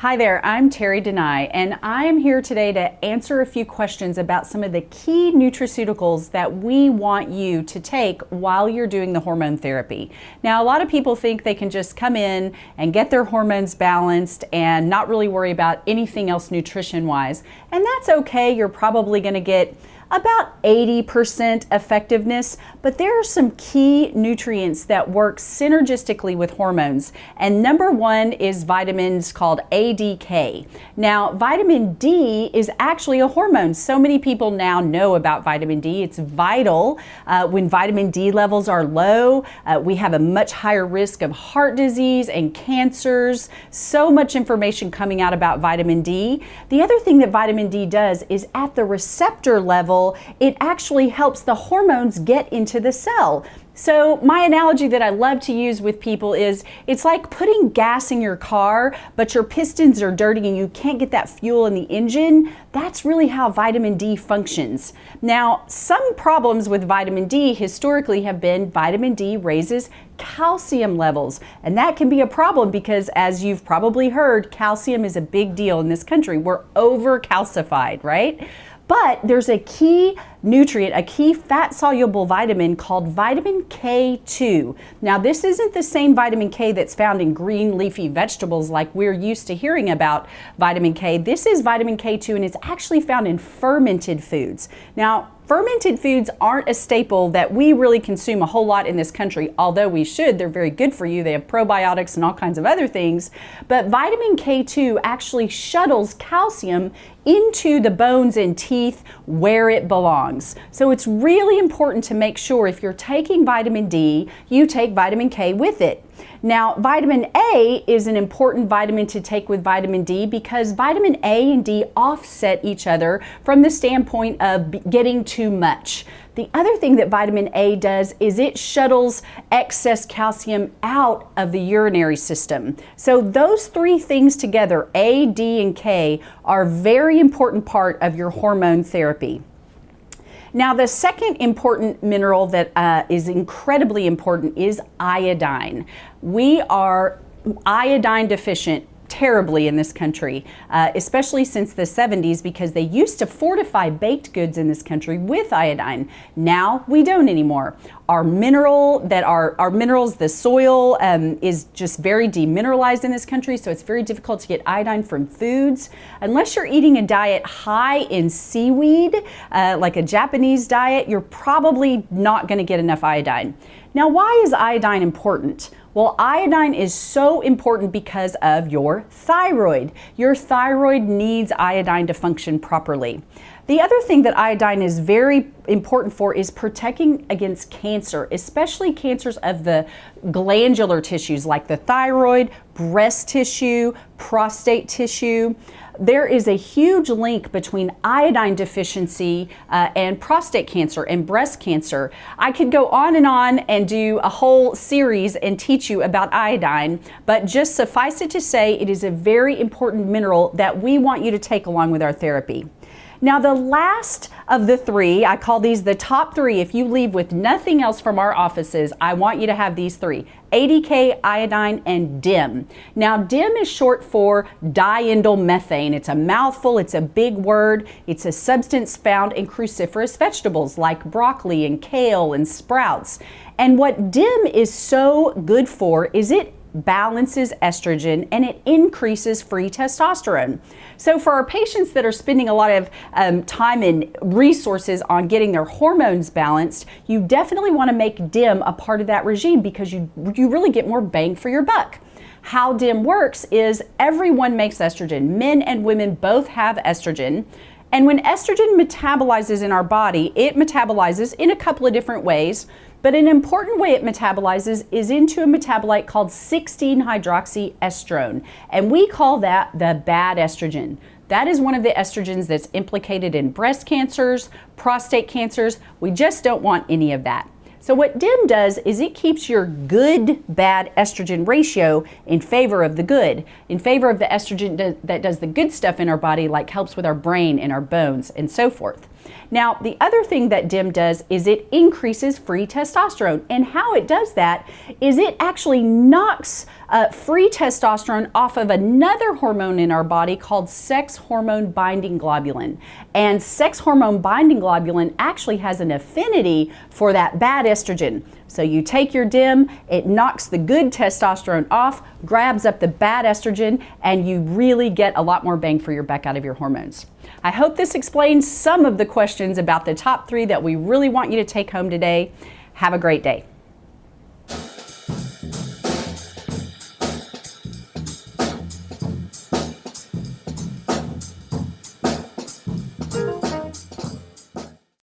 Hi there, I'm Terri DeNeui, and I am here today to answer a few questions about some of the key nutraceuticals that we want you to take while you're doing the hormone therapy. Now, a lot of people think they can just come in and get their hormones balanced and not really worry about anything else nutrition-wise, and that's okay. You're probably going to get about 80% effectiveness, but there are some key nutrients that work synergistically with hormones, and number one is vitamins called ADK. Now, vitamin D is actually a hormone. So many people now know about vitamin D. It's vital. When vitamin D levels are low, we have a much higher risk of heart disease and cancers. So much information coming out about vitamin D. The other thing that vitamin D does is at the receptor level, it actually helps the hormones get into the cell. So my analogy that I love to use with people is it's like putting gas in your car, but your pistons are dirty and you can't get that fuel in the engine. That's really how vitamin D functions. Now, some problems with vitamin D historically have been vitamin D raises calcium levels, and that can be a problem because, as you've probably heard, calcium is a big deal in this country. We're over-calcified, right? But there's a key nutrient, a key fat-soluble vitamin called vitamin K2. Now, this isn't the same vitamin K that's found in green leafy vegetables like we're used to hearing about vitamin K. This is vitamin K2, and it's actually found in fermented foods. Now, fermented foods aren't a staple that we really consume a whole lot in this country, although we should. They're very good for you. They have probiotics and all kinds of other things. But vitamin K2 actually shuttles calcium into the bones and teeth where it belongs. So it's really important to make sure if you're taking vitamin D, you take vitamin K with it. Now, vitamin A is an important vitamin to take with vitamin D because vitamin A and D offset each other from the standpoint of getting too much. The other thing that vitamin A does is it shuttles excess calcium out of the urinary system. So those three things together, A, D, and K, are a very important part of your hormone therapy. Now, the second important mineral that is incredibly important is iodine. We are iodine deficient terribly in this country, especially since the 70s, because they used to fortify baked goods in this country with iodine. Now we don't anymore. Our minerals, the soil is just very demineralized in this country, so it's very difficult to get iodine from foods. Unless you're eating a diet high in seaweed, like a Japanese diet, you're probably not going to get enough iodine. Now, why is iodine important? Well, iodine is so important because of your thyroid. Your thyroid needs iodine to function properly. The other thing that iodine is very important for is protecting against cancer, especially cancers of the glandular tissues like the thyroid, breast tissue, prostate tissue. There is a huge link between iodine deficiency and prostate cancer and breast cancer. I could go on and do a whole series and teach you about iodine, but just suffice it to say it is a very important mineral that we want you to take along with our therapy. Now, the last of the three, I call these the top three. If you leave with nothing else from our offices, I want you to have these three: ADK, iodine, and DIM. Now, DIM is short for diindolylmethane. It's a mouthful, it's a big word. It's a substance found in cruciferous vegetables like broccoli and kale and sprouts. And what DIM is so good for is it balances estrogen and it increases free testosterone. So for our patients that are spending a lot of time and resources on getting their hormones balanced, you definitely want to make DIM a part of that regime because you really get more bang for your buck. How DIM works is everyone makes estrogen. Men and women both have estrogen. And when estrogen metabolizes in our body, it metabolizes in a couple of different ways. But an important way it metabolizes is into a metabolite called 16-hydroxyestrone. And we call that the bad estrogen. That is one of the estrogens that's implicated in breast cancers, prostate cancers. We just don't want any of that. So what DIM does is it keeps your good-bad estrogen ratio in favor of the good, in favor of the estrogen that does the good stuff in our body, like helps with our brain and our bones and so forth. Now, the other thing that DIM does is it increases free testosterone. And how it does that is it actually knocks free testosterone off of another hormone in our body called sex hormone binding globulin. And sex hormone binding globulin actually has an affinity for that bad estrogen. So you take your DIM, it knocks the good testosterone off, grabs up the bad estrogen, and you really get a lot more bang for your buck out of your hormones. I hope this explains some of the questions about the top 3 that we really want you to take home today. Have a great day.